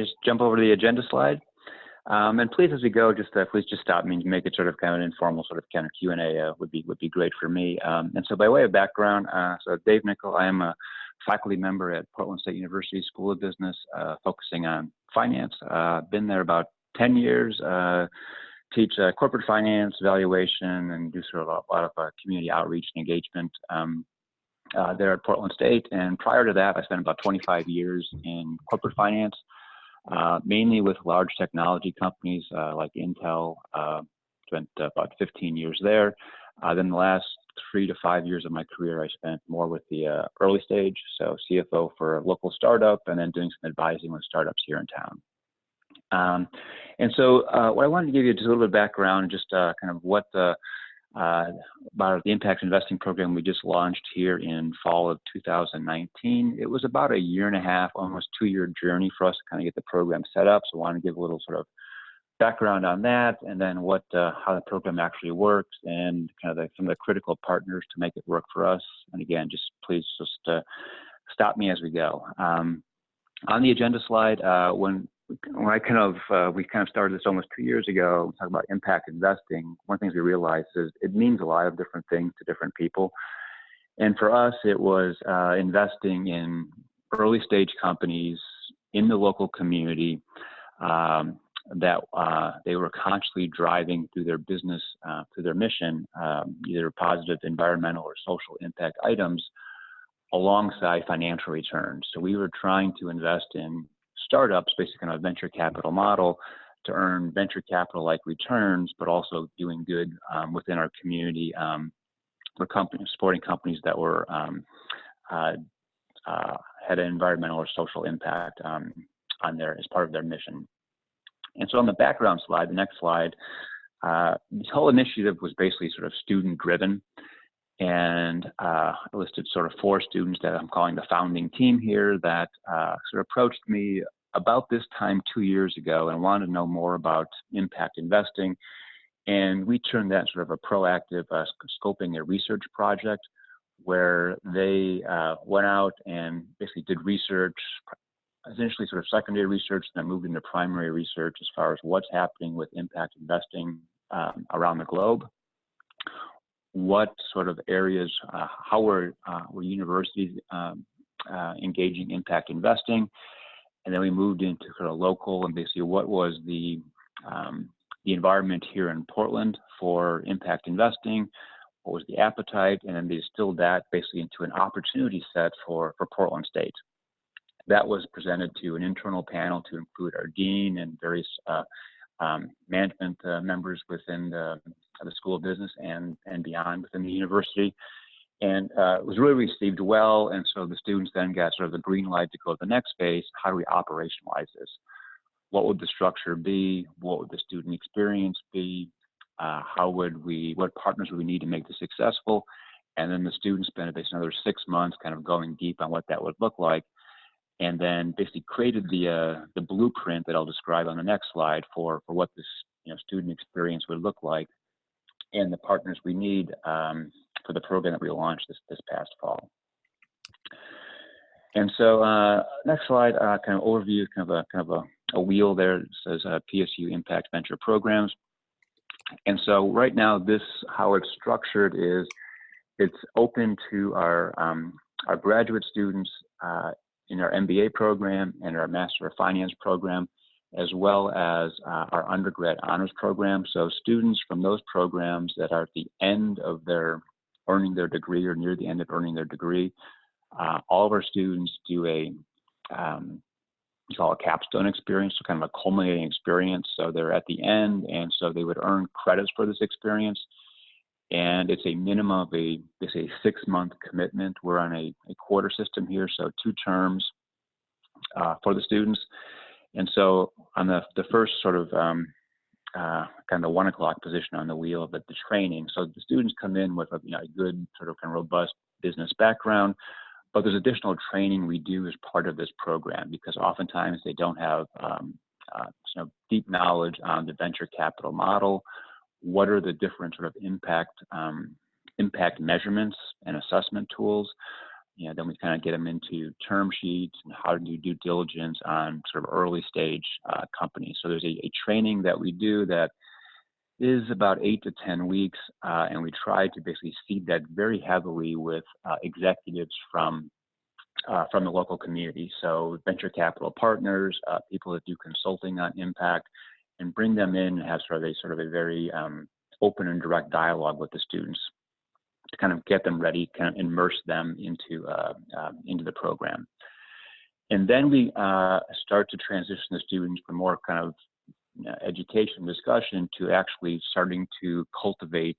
Just jump over to the agenda slide. And please, as we go, please just stop me and make it sort of kind of an informal sort of kind of Q&A would be great for me. And so by way of background, so Dave Nickel, I am a faculty member at Portland State University School of Business, focusing on finance. Been there about 10 years, teach corporate finance, valuation, and do sort of a lot of community outreach and engagement there at Portland State. And prior to that, I spent about 25 years in corporate finance, mainly with large technology companies like Intel. Spent about 15 years there. Then the last 3 to 5 years of my career, I spent more with the early stage, so CFO for a local startup, and then doing some advising with startups here in town. And so what I wanted to give you just a little bit of background, just kind of what about the impact investing program we just launched here in fall of 2019. It was about a year and a half, almost 2-year journey for us to kind of get the program set up. So I wanted to give a little sort of background on that, and then how the program actually works, and kind of some of the critical partners to make it work for us. And again, please stop me as we go. On the agenda slide, when we kind of started this almost 2 years ago, talking about impact investing, one of the things we realized is it means a lot of different things to different people. And for us, it was investing in early stage companies in the local community that they were consciously driving through their business, through their mission, either positive environmental or social impact items alongside financial returns. So we were trying to invest in startups, basically on a venture capital model, to earn venture capital-like returns, but also doing good within our community for companies, supporting companies that were had an environmental or social impact as part of their mission. And so on the background slide, the next slide, this whole initiative was basically sort of student-driven. And I listed sort of 4 students that I'm calling the founding team here that sort of approached me about this time 2 years ago and wanted to know more about impact investing. And we turned that sort of a proactive scoping a research project where they went out and basically did research, essentially sort of secondary research, then moved into primary research as far as what's happening with impact investing around the globe. What sort of areas, how were universities engaging impact investing? And then we moved into sort of local and basically what was the environment here in Portland for impact investing? What was the appetite? And then they distilled that basically into an opportunity set for Portland State. That was presented to an internal panel to include our dean and various management members within the School of Business and beyond within the university. And it was really received well. And so the students then got sort of the green light to go to the next phase. How do we operationalize this? What would the structure be? What would the student experience be? What partners would we need to make this successful? And then the students spent basically another 6 months kind of going deep on what that would look like. And then basically created the blueprint that I'll describe on the next slide for what this student experience would look like, and the partners we need for the program that we launched this past fall. And so next slide, kind of overview, kind of a wheel there that says PSU Impact Venture Programs. And so right now, how it's structured is it's open to our graduate students in our MBA program and our Master of Finance program, as well as our undergrad honors program. So students from those programs that are at the end of earning their degree or near the end of earning their degree, all of our students do we call a capstone experience, so kind of a culminating experience. So they're at the end, and so they would earn credits for this experience. And it's a minimum of a 6-month commitment. We're on a quarter system here, so 2 terms for the students. And so on the first sort of kind of the 1 o'clock position on the wheel of the training. So the students come in with a good sort of kind of robust business background, but there's additional training we do as part of this program because oftentimes they don't have deep knowledge on the venture capital model. What are the different sort of impact measurements and assessment tools? then we kind of get them into term sheets and how to do due diligence on sort of early stage companies. So there's a training that we do that is about 8 to 10 weeks, and we try to basically seed that very heavily with executives from the local community. So venture capital partners, people that do consulting on impact, and bring them in and have sort of a very open and direct dialogue with the students to kind of get them ready, kind of immerse them into the program. And then we start to transition the students from more kind of education discussion to actually starting to cultivate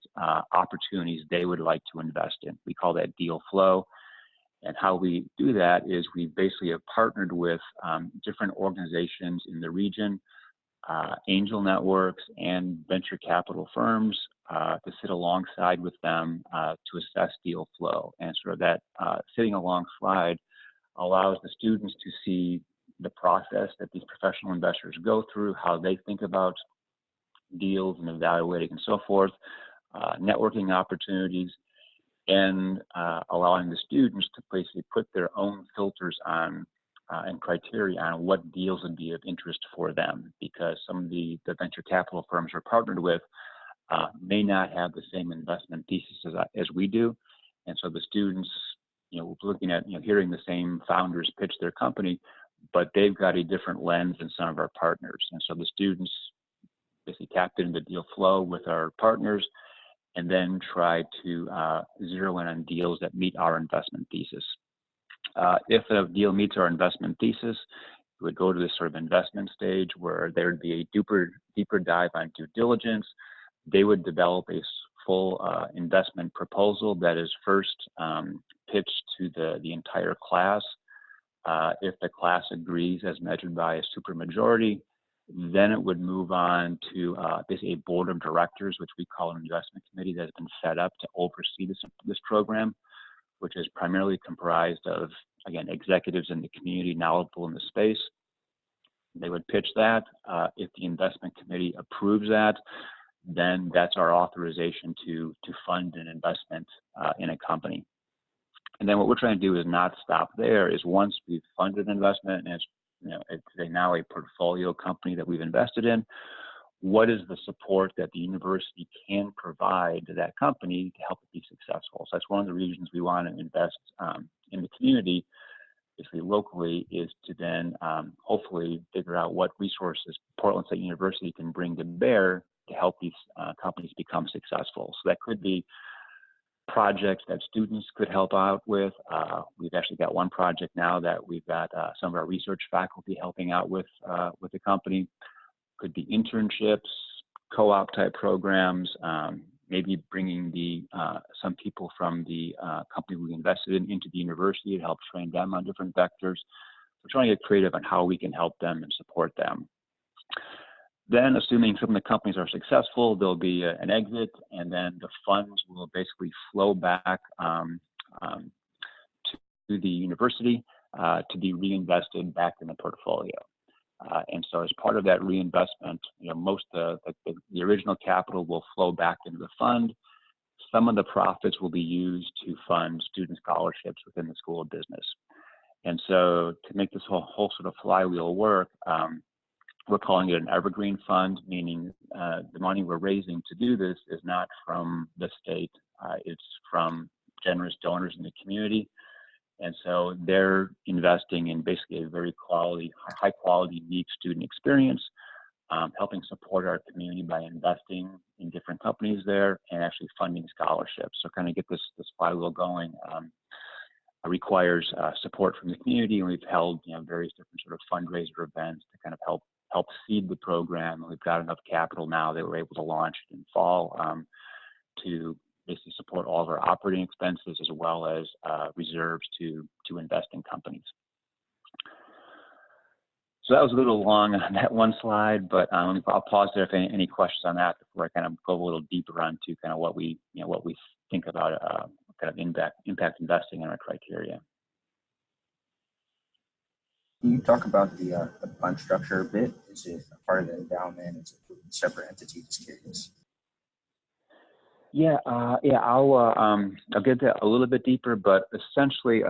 opportunities they would like to invest in. We call that deal flow. And how we do that is we basically have partnered with different organizations in the region, angel networks and venture capital firms to sit alongside with them to assess deal flow. And sort of that sitting alongside allows the students to see the process that these professional investors go through, how they think about deals and evaluating and so forth, networking opportunities, and allowing the students to basically put their own filters on and criteria on what deals would be of interest for them, because some of the venture capital firms we're partnered with may not have the same investment thesis as we do. And so the students, looking at, hearing the same founders pitch their company, but they've got a different lens than some of our partners. And so the students basically tapped into the deal flow with our partners and then try to zero in on deals that meet our investment thesis. If a deal meets our investment thesis, we would go to this sort of investment stage where there would be a deeper dive on due diligence. They would develop a full investment proposal that is first pitched to the entire class. If the class agrees as measured by a supermajority, then it would move on to basically a board of directors, which we call an investment committee that has been set up to oversee this program, which is primarily comprised of, again, executives in the community knowledgeable in the space. They would pitch that. If the investment committee approves that, then that's our authorization to fund an investment in a company. And then what we're trying to do is not stop there, is once we've funded an investment and it's now a portfolio company that we've invested in, what is the support that the university can provide to that company to help it be successful? So that's one of the reasons we want to invest in the community, basically locally, is to then hopefully figure out what resources Portland State University can bring to bear to help these companies become successful. So that could be projects that students could help out with. We've actually got one project now that we've got some of our research faculty helping out with the company. Could be internships, co-op type programs, maybe bringing some people from the company we invested in into the university to help train them on different vectors. We're trying to get creative on how we can help them and support them. Then, assuming some of the companies are successful, there'll be an exit, and then the funds will basically flow back to the university to be reinvested back in the portfolio. And so as part of that reinvestment, most of the original capital will flow back into the fund. Some of the profits will be used to fund student scholarships within the School of Business. And so to make this whole sort of flywheel work, we're calling it an evergreen fund, meaning the money we're raising to do this is not from the state. It's from generous donors in the community. And so they're investing in basically a very high quality, unique student experience, helping support our community by investing in different companies there and actually funding scholarships. So kind of get this flywheel going requires support from the community, and we've held various different sort of fundraiser events to kind of help seed the program. And we've got enough capital now that we're able to launch it in fall to basically support all of our operating expenses as well as reserves to invest in companies. So that was a little long on that one slide, but I'll pause there if any questions on that before I kind of go a little deeper onto kind of what we think about kind of impact investing in our criteria. Can you talk about the fund structure a bit? Is it a part of the endowment? Is it a separate entity? Just curious. I'll get that a little bit deeper, but essentially,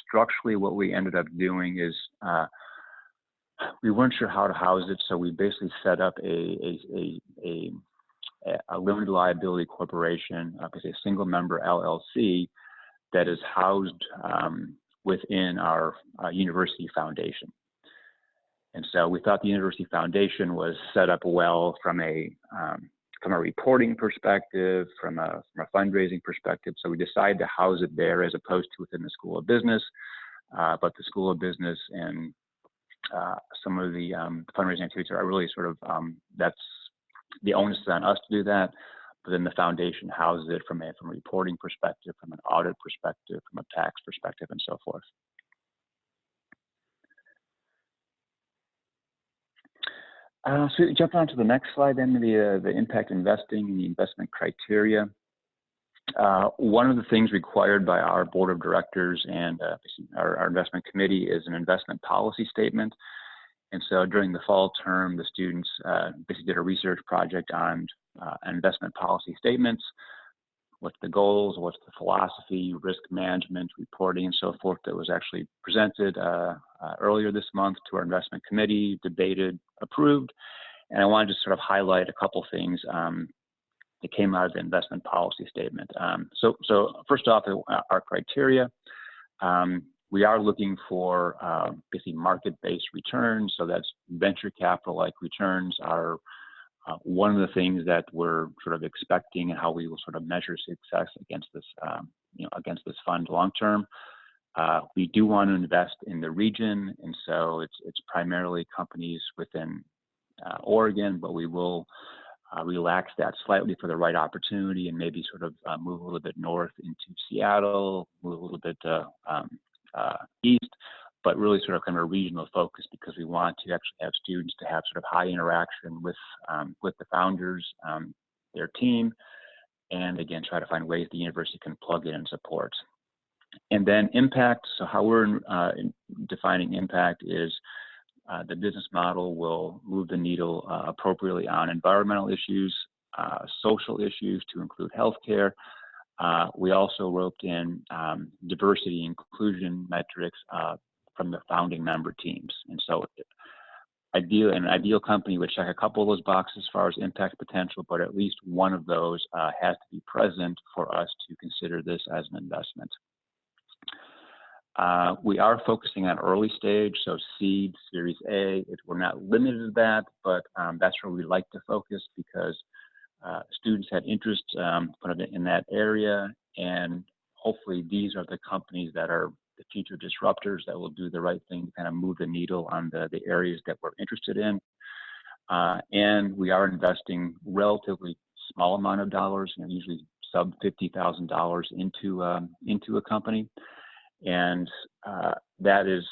structurally, what we ended up doing is we weren't sure how to house it, so we basically set up a limited liability corporation, basically a single member LLC that is housed within our university foundation. And so we thought the university foundation was set up well from a reporting perspective, from a fundraising perspective. So we decided to house it there as opposed to within the School of Business. But the School of Business and some of the fundraising activities are really sort of, that's the onus is on us to do that. But then the foundation houses it from a reporting perspective, from an audit perspective, from a tax perspective, and so forth. So jumping on to the next slide, then the impact investing and the investment criteria. One of the things required by our board of directors and our investment committee is an investment policy statement. And so during the fall term, the students basically did a research project on investment policy statements. What's the goals, what's the philosophy, risk management, reporting, and so forth, that was actually presented earlier this month to our investment committee, debated, approved. And I wanted to sort of highlight a couple things that came out of the investment policy statement. So first off, our criteria. We are looking for basically market-based returns, so that's venture capital-like returns are one of the things that we're sort of expecting and how we will sort of measure success against this, against this fund long term. We do want to invest in the region, and so it's primarily companies within Oregon, but we will relax that slightly for the right opportunity and maybe sort of move a little bit north into Seattle, move a little bit east, but really sort of kind of a regional focus because we want to actually have students to have sort of high interaction with the founders, their team, and again, try to find ways the university can plug in and support. And then impact, so how we're defining impact is the business model will move the needle appropriately on environmental issues, social issues to include healthcare. We also roped in diversity inclusion metrics from the founding member teams. And so an ideal company would check a couple of those boxes as far as impact potential, but at least one of those has to be present for us to consider this as an investment. We are focusing on early stage, so seed, Series A. We're not limited to that, but that's where we like to focus because students have interest in that area, and hopefully these are the companies that are the future disruptors that will do the right thing to kind of move the needle on the areas that we're interested in. And we are investing relatively small amount of dollars, usually sub $50,000 into a company. And that is,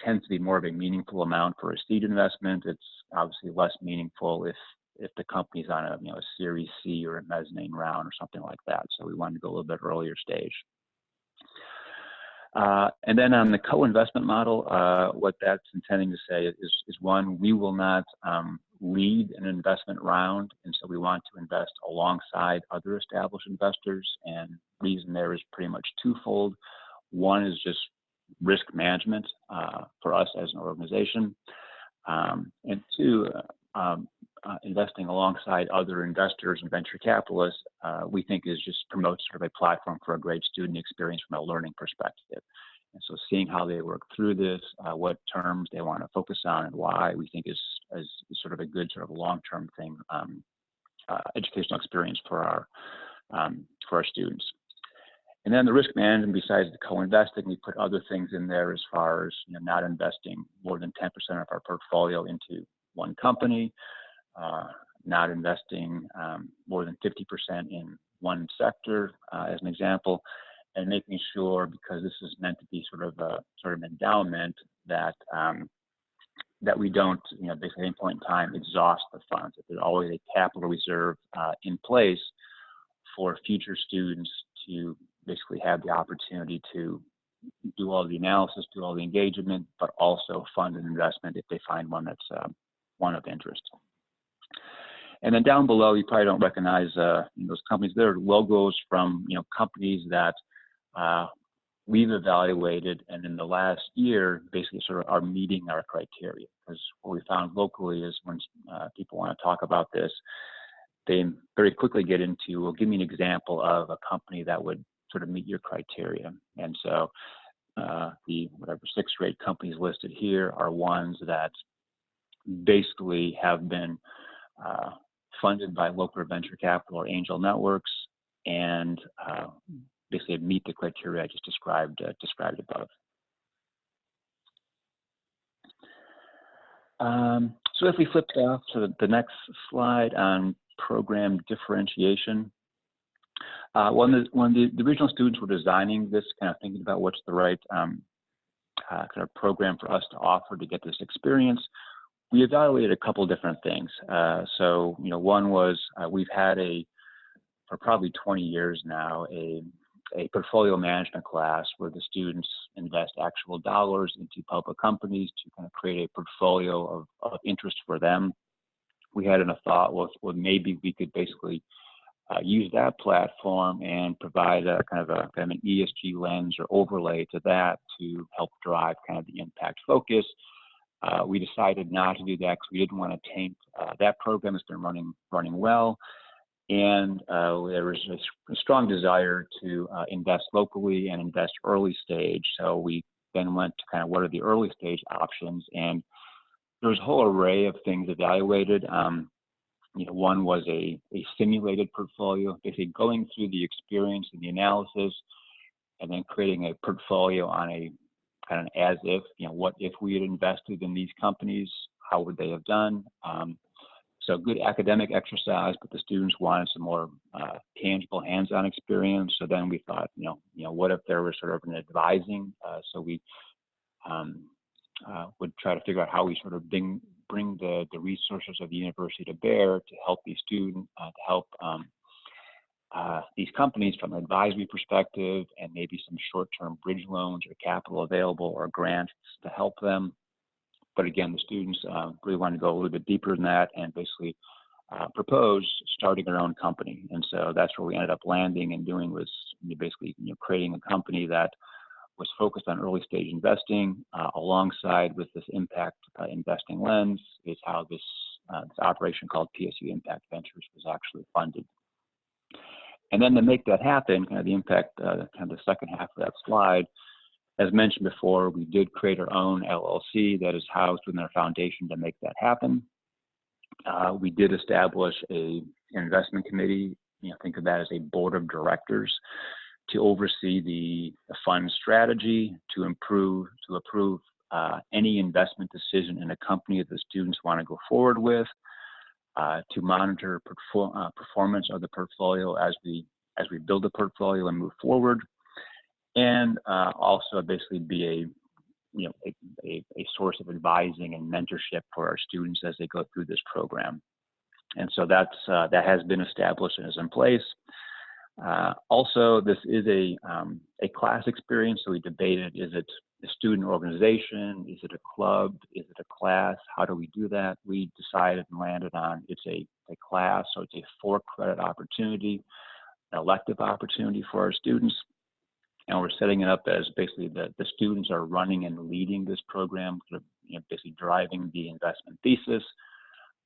tends to be more of a meaningful amount for a seed investment. It's obviously less meaningful if the company's on a Series C or a mezzanine round or something like that. So we wanted to go a little bit earlier stage. And then on the co-investment model, what that's intending to say is one, we will not lead an investment round, and so we want to invest alongside other established investors. And the reason there is pretty much twofold. One is just risk management for us as an organization, and two, investing alongside other investors and venture capitalists, we think just promotes sort of a platform for a great student experience from a learning perspective. And so seeing how they work through this, what terms they want to focus on and why, we think is sort of a good sort of long-term thing, educational experience for our students. And then the risk management, besides the co-investing, we put other things in there as far as not investing more than 10% of our portfolio into one company, not investing more than 50% in one sector, as an example, and making sure, because this is meant to be sort of an endowment, that that we don't, basically at any point in time exhaust the funds. That there's always a capital reserve in place for future students to basically have the opportunity to do all the analysis, do all the engagement, but also fund an investment if they find one that's one of interest. And then down below, you probably don't recognize those companies. They're logos from companies that we've evaluated, and in the last year, basically sort of are meeting our criteria. Because what we found locally is when people want to talk about this, they very quickly get into, well, give me an example of a company that would sort of meet your criteria. And so the whatever 6 or 8 companies listed here are ones that basically have been funded by local venture capital or angel networks, and basically meet the criteria I just described above. So if we flip off to the next slide on program differentiation, when the regional students were designing this, kind of thinking about what's the right kind of program for us to offer to get this experience, we evaluated a couple different things. So one was we've had for probably 20 years now, a portfolio management class where the students invest actual dollars into public companies to kind of create a portfolio of interest for them. We had a thought, well, maybe we could basically use that platform and provide a kind of an ESG lens or overlay to that to help drive kind of the impact focus. We decided not to do that because we didn't want to taint that program. It's been running well. And there was a strong desire to invest locally and invest early stage. So we then went to kind of what are the early stage options, and there was a whole array of things evaluated. One was a simulated portfolio, basically going through the experience and the analysis, and then creating a portfolio on a kind of as if, what if we had invested in these companies, how would they have done? So good academic exercise, but the students wanted some more tangible hands-on experience. So then we thought, what if there was sort of an advising? So we would try to figure out how we sort of bring the resources of the university to bear to help these students, to help these companies from an advisory perspective, and maybe some short-term bridge loans or capital available or grants to help them. But again, the students really wanted to go a little bit deeper than that and basically propose starting their own company. And so that's where we ended up landing and doing, was basically creating a company that was focused on early stage investing alongside with this impact investing lens is how this operation called PSU Impact Ventures was actually funded. And then to make that happen, kind of the impact, kind of the second half of that slide, as mentioned before, we did create our own LLC that is housed within our foundation to make that happen. We did establish an investment committee, think of that as a board of directors, to oversee the fund strategy, to approve any investment decision in a company that the students want to go forward with, to monitor performance of the portfolio as we build the portfolio and move forward, and also basically be a source of advising and mentorship for our students as they go through this program. And so that has been established and is in place. Also, this is a class experience, so we debated, is it a student organization? Is it a club? Is it a class? How do we do that? We decided and landed on it's a class, so it's a 4-credit opportunity, an elective opportunity for our students. And we're setting it up as basically the students are running and leading this program, basically driving the investment thesis,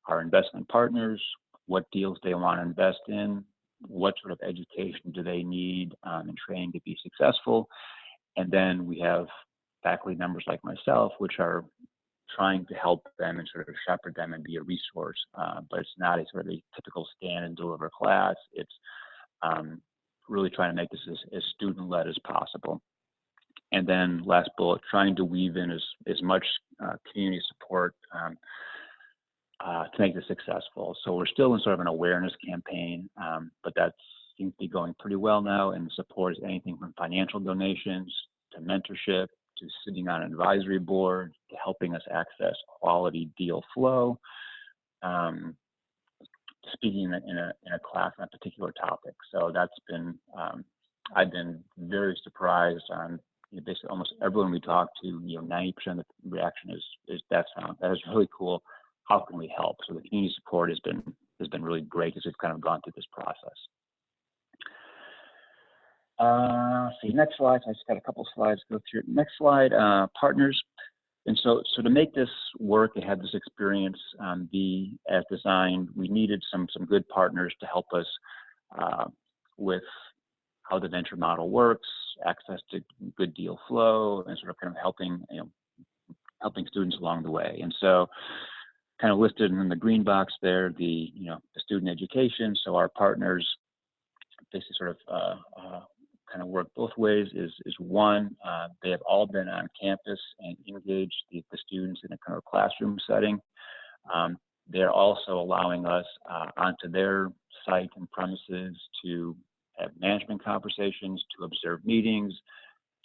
our investment partners, what deals they want to invest in, what sort of education do they need and training to be successful. And then we have faculty members like myself, which are trying to help them and sort of shepherd them and be a resource. But it's not a sort of a typical stand and deliver class. It's really trying to make this as student-led as possible. And then last bullet, trying to weave in as much community support to make this successful. So we're still in sort of an awareness campaign, but that seems to be going pretty well now, and support is anything from financial donations to mentorship to sitting on an advisory board to helping us access quality deal flow, speaking in a class on a particular topic. So that's been, I've been very surprised on basically almost everyone we talk to, 90% of the reaction is that is really cool. How can we help? So the community support has been has been really great as we've kind of gone through this process. See, next slide. I just got a couple slides to go through. Next slide, partners. And so to make this work and have this experience be as designed, we needed some good partners to help us with how the venture model works, access to good deal flow, and sort of kind of helping students along the way. And so, kind of listed in the green box there, the student education. So our partners basically sort of kind of work both ways. Is one, they have all been on campus and engaged the students in a kind of classroom setting. They're also allowing us onto their site and premises to have management conversations, to observe meetings,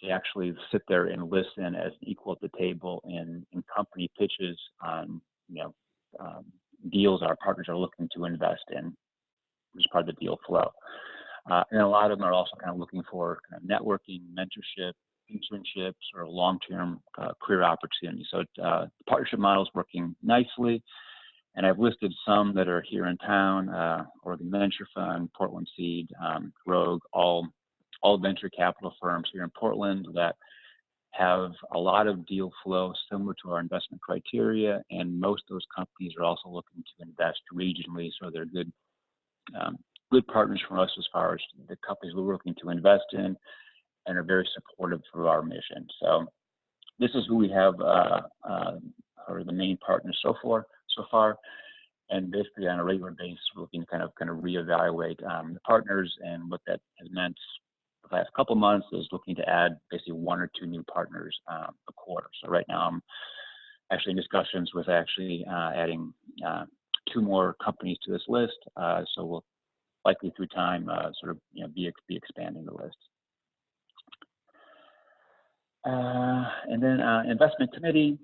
to actually sit there and listen as equal at the table in company pitches on deals our partners are looking to invest in, which is part of the deal flow. And a lot of them are also kind of looking for kind of networking, mentorship, internships, or long-term career opportunities. So the partnership model is working nicely. And I've listed some that are here in town, Oregon Venture Fund, Portland Seed, Rogue, all venture capital firms here in Portland that have a lot of deal flow similar to our investment criteria. And most of those companies are also looking to invest regionally. So they're good partners for us as far as the companies we're looking to invest in, and are very supportive of our mission. So this is who we have are the main partners so far, and basically on a regular basis, we're looking to kind of reevaluate the partners. And what that has meant the last couple of months is looking to add basically 1 or 2 new partners a quarter. So right now I'm actually in discussions with adding 2 more companies to this list. So we'll likely through time be expanding the list. And then investment committee.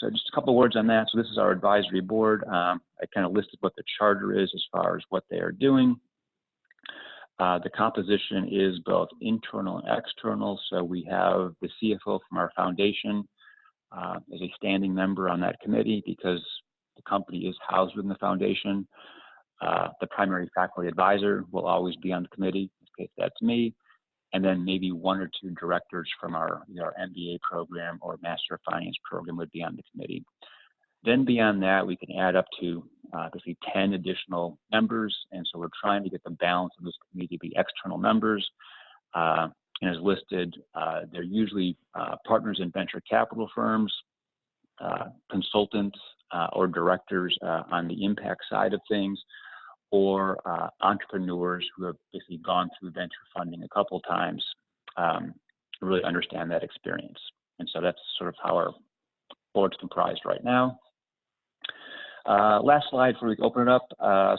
So just a couple of words on that. So this is our advisory board. I kind of listed what the charter is as far as what they are doing. The composition is both internal and external. So we have the CFO from our foundation as a standing member on that committee because the company is housed within the foundation. The primary faculty advisor will always be on the committee. In this case, that's me. And then maybe 1 or 2 directors from our MBA program or Master of Finance program would be on the committee. Then beyond that, we can add up to basically 10 additional members. And so we're trying to get the balance of this committee to be external members. And as listed, they're usually partners in venture capital firms, consultants, or directors on the impact side of things, or entrepreneurs who have basically gone through venture funding a couple times to really understand that experience. And so that's sort of how our board's comprised right now. Last slide before we open it up.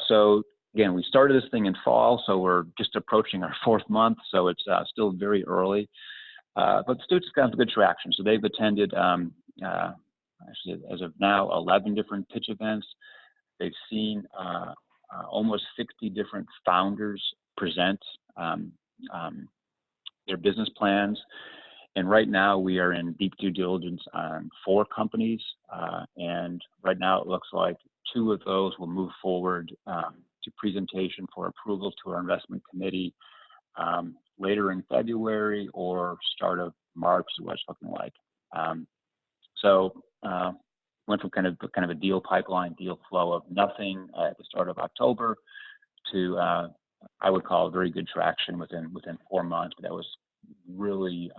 So again, we started this thing in fall, so we're just approaching our 4th month, so it's still very early. But the students have gotten good traction. So they've attended, actually, as of now, 11 different pitch events. They've seen almost 60 different founders present their business plans. And right now we are in deep due diligence on 4 companies. And right now it looks like 2 of those will move forward to presentation for approval to our investment committee later in February or start of March is what it's looking like. Went from kind of a deal pipeline, deal flow of nothing at the start of October to I would call very good traction within 4 months. But that was really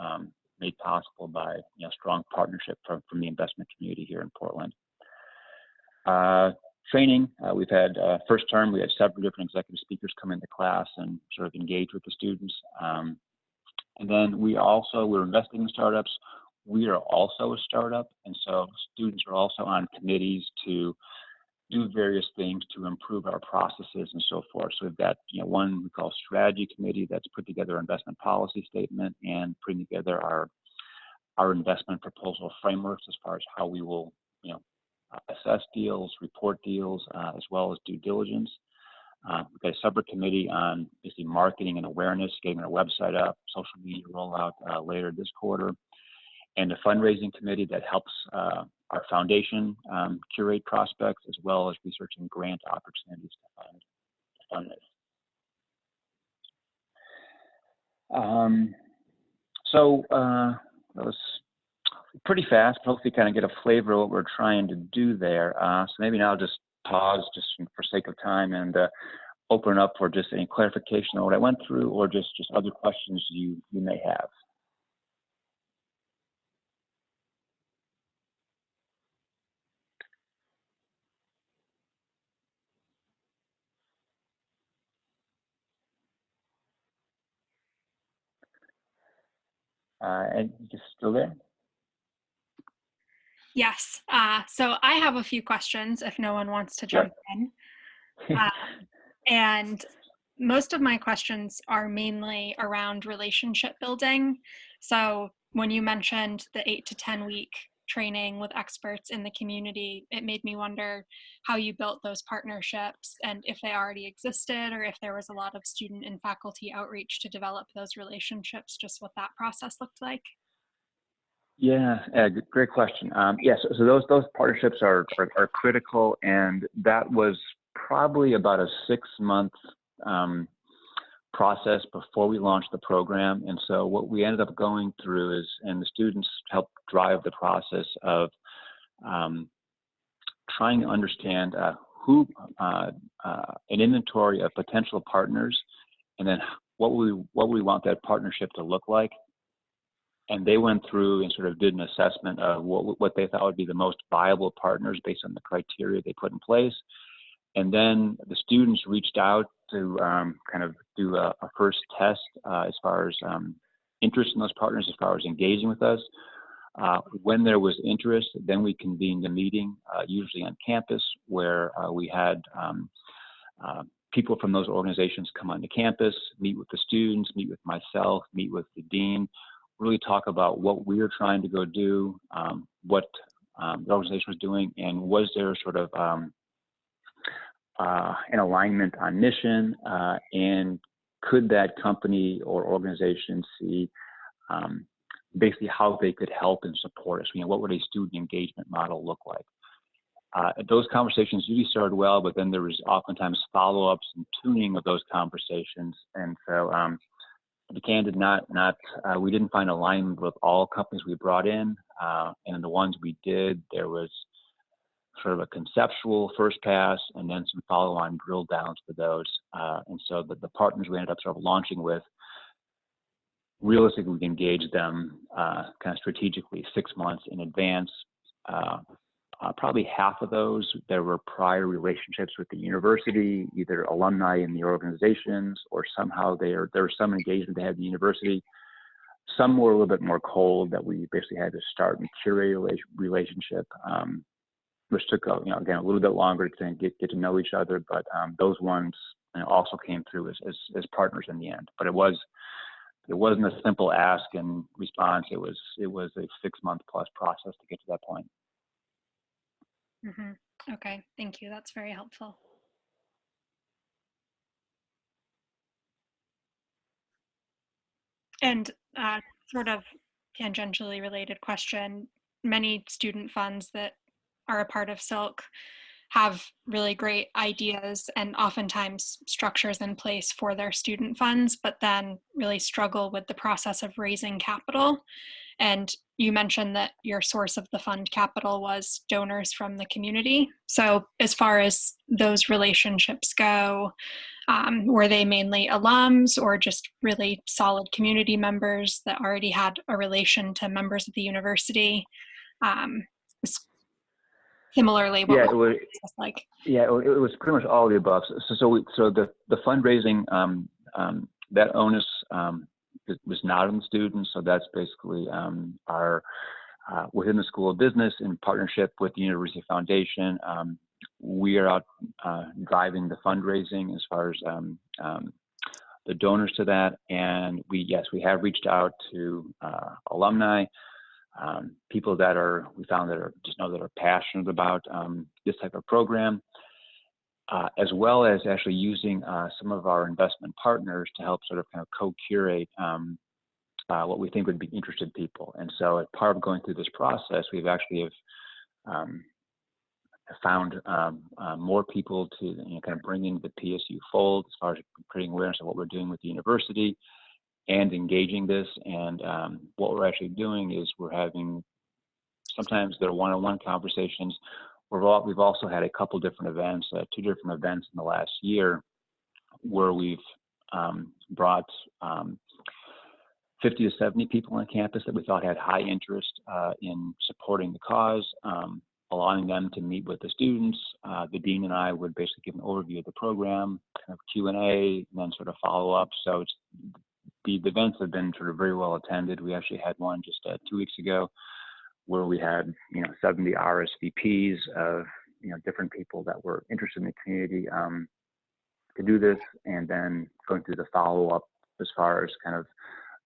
made possible by strong partnership from the investment community here in Portland. Training, we've had first term, we had several different executive speakers come into class and sort of engage with the students. And then we're investing in startups. We are also a startup, and so students are also on committees to do various things to improve our processes and so forth. So we've got one we call strategy committee that's put together an investment policy statement and putting together our investment proposal frameworks as far as how we will assess deals, report deals, as well as due diligence. We've got a separate committee on basically marketing and awareness, getting our website up, social media rollout later this quarter. And a fundraising committee that helps our foundation curate prospects, as well as researching grant opportunities to fund this. So that was pretty fast. Hopefully kind of get a flavor of what we're trying to do there. So maybe now I'll just pause just for sake of time and open up for just any clarification on what I went through, or just other questions you may have. And you just still there? Yes. So I have a few questions if no one wants to jump in. And most of my questions are mainly around relationship building. So when you mentioned the 8 to 10 week training with experts in the community, it made me wonder how you built those partnerships and if they already existed, or if there was a lot of student and faculty outreach to develop those relationships, just what that process looked like. Yeah, great question. Yes, so those partnerships are critical, and that was probably about a 6-month process before we launched the program. And so what we ended up going through is, and the students helped drive the process of trying to understand who an inventory of potential partners, and then what we want that partnership to look like. And they went through and sort of did an assessment of what they thought would be the most viable partners based on the criteria they put in place. And then the students reached out to kind of do a first test as far as interest in those partners, as far as engaging with us. When there was interest, then we convened a meeting, usually on campus, where we had people from those organizations come onto campus, meet with the students, meet with myself, meet with the dean, really talk about what we were trying to go do, what the organization was doing, and was there sort of an alignment on mission, and could that company or organization see basically how they could help and support us? You know, what would a student engagement model look like? Those conversations usually started well, but then there was oftentimes follow-ups and tuning of those conversations, and so to be candid, we didn't find alignment with all companies we brought in, and the ones we did, there was sort of a conceptual first pass and then some follow-on drill downs to those. And so the partners we ended up sort of launching with, realistically, we engaged them kind of strategically 6 months in advance. Probably half of those, there were prior relationships with the university, either alumni in the organizations, or somehow there was some engagement they had in the university. Some were a little bit more cold, that we basically had to start and curate a relationship, which took again a little bit longer to get to know each other. But those ones also came through as partners in the end. But it wasn't a simple ask and response. It was a 6-month plus process to get to that point. Mm-hmm. Okay, thank you. That's very helpful. And sort of tangentially related question, many student funds that are a part of SIILK have really great ideas and oftentimes structures in place for their student funds, but then really struggle with the process of raising capital. And you mentioned that your source of the fund capital was donors from the community. So as far as those relationships go, were they mainly alums or just really solid community members that already had a relation to members of the university? Similarly, what was it like? Yeah, it was pretty much all of the above. So the fundraising, that onus was not on the students. So that's basically our within the School of Business in partnership with the University Foundation. We are out driving the fundraising as far as the donors to that, and we have reached out to alumni. People that we found that are passionate about this type of program, as well as actually using some of our investment partners to help sort of kind of co-curate what we think would be interested people. And so as part of going through this process, we've actually found more people to kind of bring into the PSU fold as far as creating awareness of what we're doing with the university and engaging this. And what we're actually doing is we're having, sometimes they're one-on-one conversations. We've also had a couple different events, 2 different events in the last year, where we've brought 50 to 70 people on campus that we thought had high interest in supporting the cause, allowing them to meet with the students. The dean and I would basically give an overview of the program, kind of Q&A, and then sort of follow up. So the events have been sort of very well attended. We actually had one just 2 weeks ago where we had 70 RSVPs of different people that were interested in the community to do this, and then going through the follow-up as far as kind of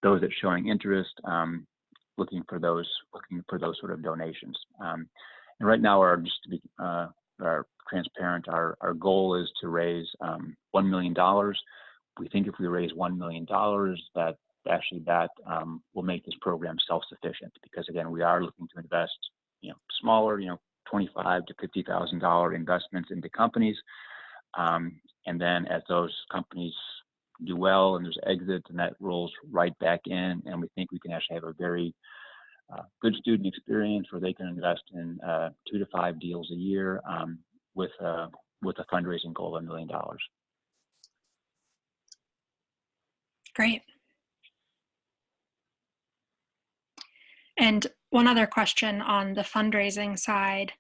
those that showing interest, looking for those sort of donations. And right now, just to be transparent, our goal is to raise $1 million. We think if we raise $1 million, that will make this program self-sufficient, because again, we are looking to invest smaller, $25,000 to $50,000 investments into companies, and then as those companies do well and there's exits, and that rolls right back in, and we think we can actually have a very good student experience where they can invest in 2 to 5 deals a year with a fundraising goal of $1 million. Great. And one other question on the fundraising side.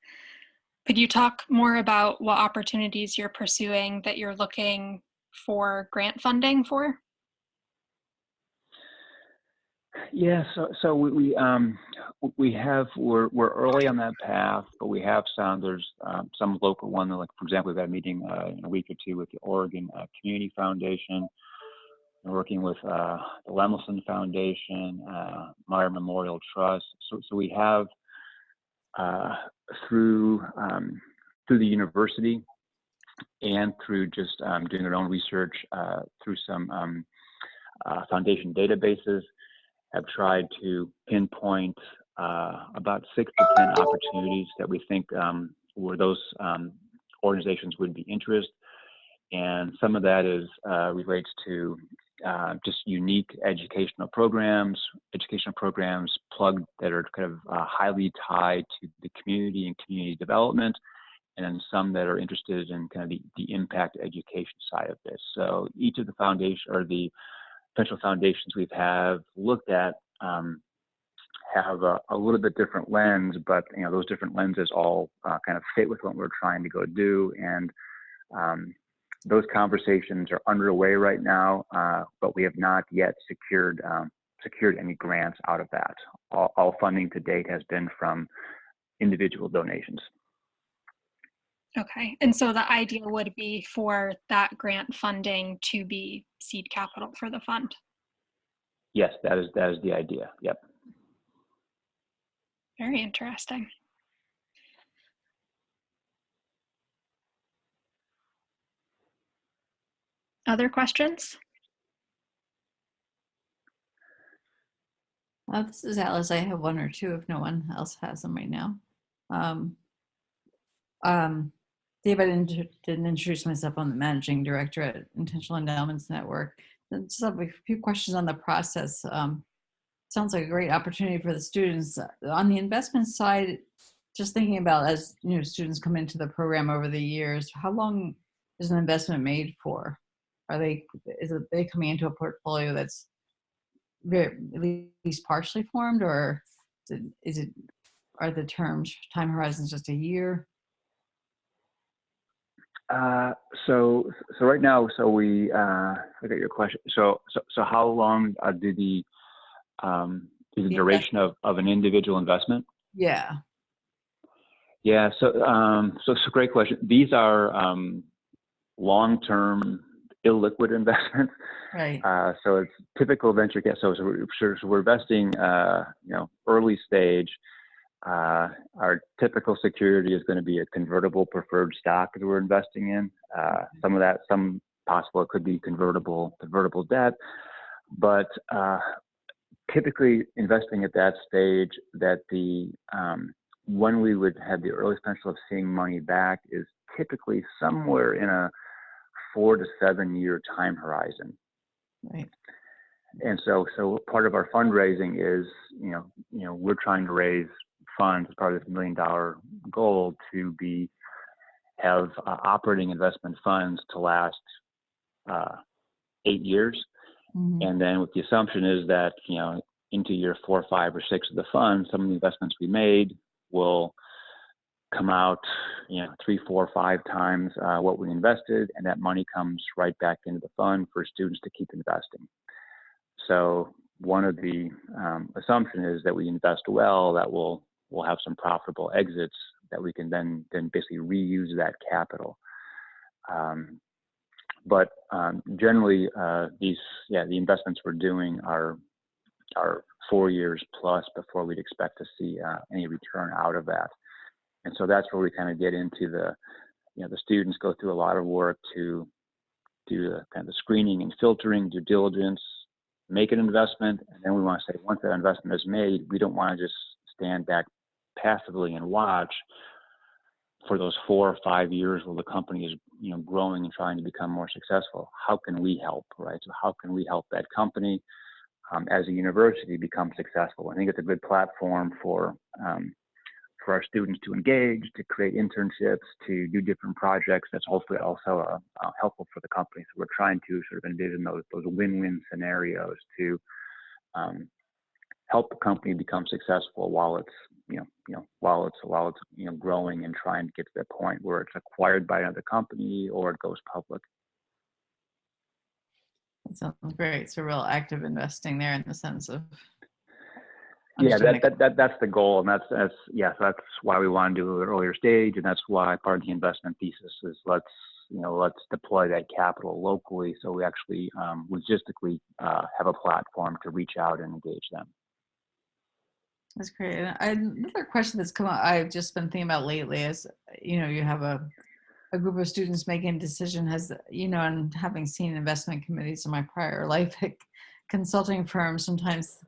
Could you talk more about what opportunities you're pursuing that you're looking for grant funding for? Yeah, so we're early on that path, but we have there's some local one, like for example, we've had a meeting in a week or 2 with the Oregon Community Foundation. We're working with the Lemelson Foundation, Meyer Memorial Trust. So we have through the university and through just doing our own research through some foundation databases, have tried to pinpoint about 6 to 10 opportunities that we think where those organizations would be interested. And some of that is relates to just unique educational programs plugged that are kind of highly tied to the community and community development, and then some that are interested in kind of the impact education side of this. So each of the foundation or the potential foundations we've looked at have a little bit different lens, but those different lenses all kind of fit with what we're trying to go do. And those conversations are underway right now, but we have not yet secured any grants out of that. All funding to date has been from individual donations. Okay, and so the idea would be for that grant funding to be seed capital for the fund? Yes, that is the idea. Yep. Very interesting. Other questions? This is Alice. I have 1 or 2 if no one else has them right now. Dave, I didn't introduce myself. I'm the managing director at Intentional Endowments Network. Just have a few questions on the process. Sounds like a great opportunity for the students. On the investment side, just thinking about as students come into the program over the years, how long is an investment made for? Are they coming into a portfolio that's at least partially formed, or are the time horizons just a year? So right now, we I got your question. So how long do the duration of an individual investment? Yeah. Yeah. So it's a great question. These are long-term, illiquid investments. Right. So it's typical venture capital. So we're investing, early stage. Our typical security is going to be a convertible preferred stock that we're investing in. Some possible it could be convertible debt, but typically investing at that stage that the when we would have the earliest potential of seeing money back is typically somewhere in a 4 to 7 year time horizon. Right. And so part of our fundraising is, we're trying to raise funds as part of this $1 million goal to have operating investment funds to last 8 years. Mm-hmm. And then with the assumption is that, into year 4, 5, or 6 of the fund, some of the investments we made will come out, 3, 4, 5 times what we invested, and that money comes right back into the fund for students to keep investing. So one of the assumption is that we invest well, that we'll have some profitable exits that we can then basically reuse that capital. But generally, the investments we're doing are 4 years plus before we'd expect to see any return out of that. And so that's where we kind of get into the students go through a lot of work to do the kind of the screening and filtering, due diligence, make an investment, and then we want to say once that investment is made, we don't want to just stand back passively and watch for those 4 or 5 years while the company is growing and trying to become more successful. How can we help, right? So how can we help that company as a university become successful? I think it's a good platform for our students to engage, to create internships, to do different projects. That's hopefully also helpful for the company. So we're trying to sort of envision those win-win scenarios to help the company become successful while it's growing and trying to get to that point where it's acquired by another company or it goes public. That sounds great. So real active investing there in the sense of. Yeah, that's the goal, and that's why we want to do it at an earlier stage, and that's why part of the investment thesis is let's deploy that capital locally, so we actually logistically have a platform to reach out and engage them. That's great. And another question that's come up, I've just been thinking about lately is, you have a group of students making a decision and having seen investment committees in my prior life at consulting firms, sometimes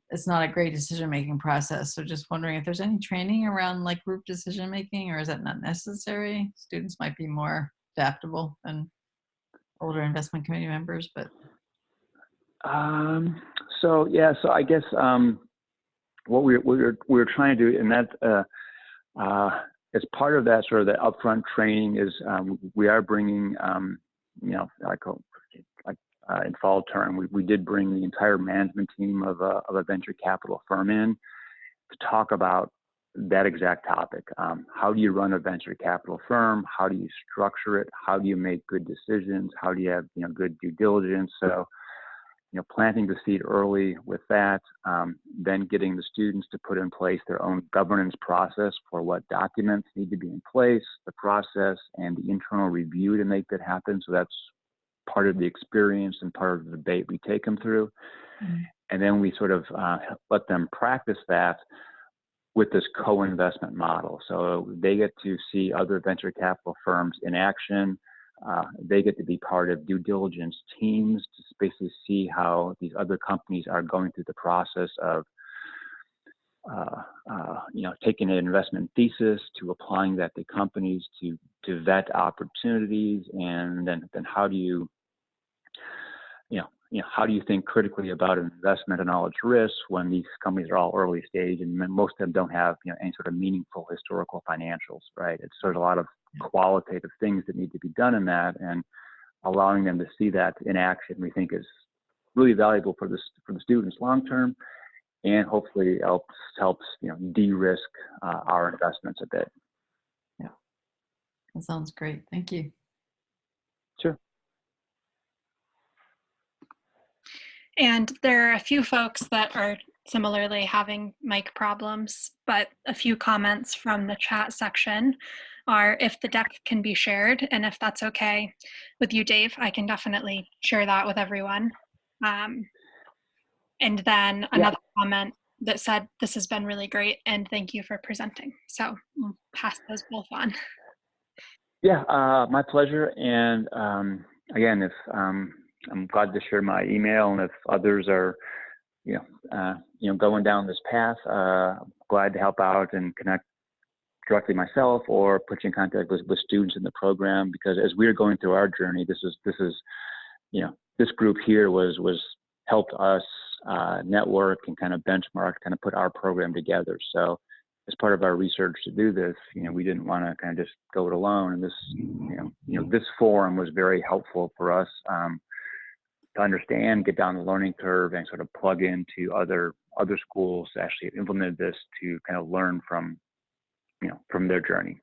it's not a great decision-making process. So just wondering if there's any training around like group decision-making, or is that not necessary? Students might be more adaptable than older investment committee members, but. So I guess what we're trying to do, and that as part of that sort of the upfront training is we are bringing, in fall term, we did bring the entire management team of a venture capital firm in to talk about that exact topic. How do you run a venture capital firm? How do you structure it? How do you make good decisions? How do you have good due diligence? So planting the seed early with that, then getting the students to put in place their own governance process for what documents need to be in place, the process, and the internal review to make that happen. So that's part of the experience and part of the debate we take them through. Mm-hmm. And then we sort of let them practice that with this co-investment model. So they get to see other venture capital firms in action. They get to be part of due diligence teams to basically see how these other companies are going through the process of taking an investment thesis to applying that to companies to vet opportunities, and then how do you how do you think critically about an investment and all its risks when these companies are all early stage and most of them don't have any sort of meaningful historical financials, right? It's sort of a lot of qualitative things that need to be done in that, and allowing them to see that in action we think is really valuable for the students long term, and hopefully helps de-risk our investments a bit. Yeah, that sounds great. Thank you. Sure. And there are a few folks that are similarly having mic problems, but a few comments from the chat section are if the deck can be shared, and if that's okay with you, Dave, I can definitely share that with everyone. And then another comment that said, this has been really great and thank you for presenting. So we'll pass those both on. Yeah, my pleasure. And again, if I'm glad to share my email, and if others are going down this path, glad to help out and connect directly myself or put you in contact with students in the program, because as we were going through our journey, this group here was helped us network and kind of benchmark, kind of put our program together. So as part of our research to do this, we didn't want to kind of just go it alone. And this, this forum was very helpful for us to understand, get down the learning curve, and sort of plug into other schools that actually implemented this to kind of learn from their journey.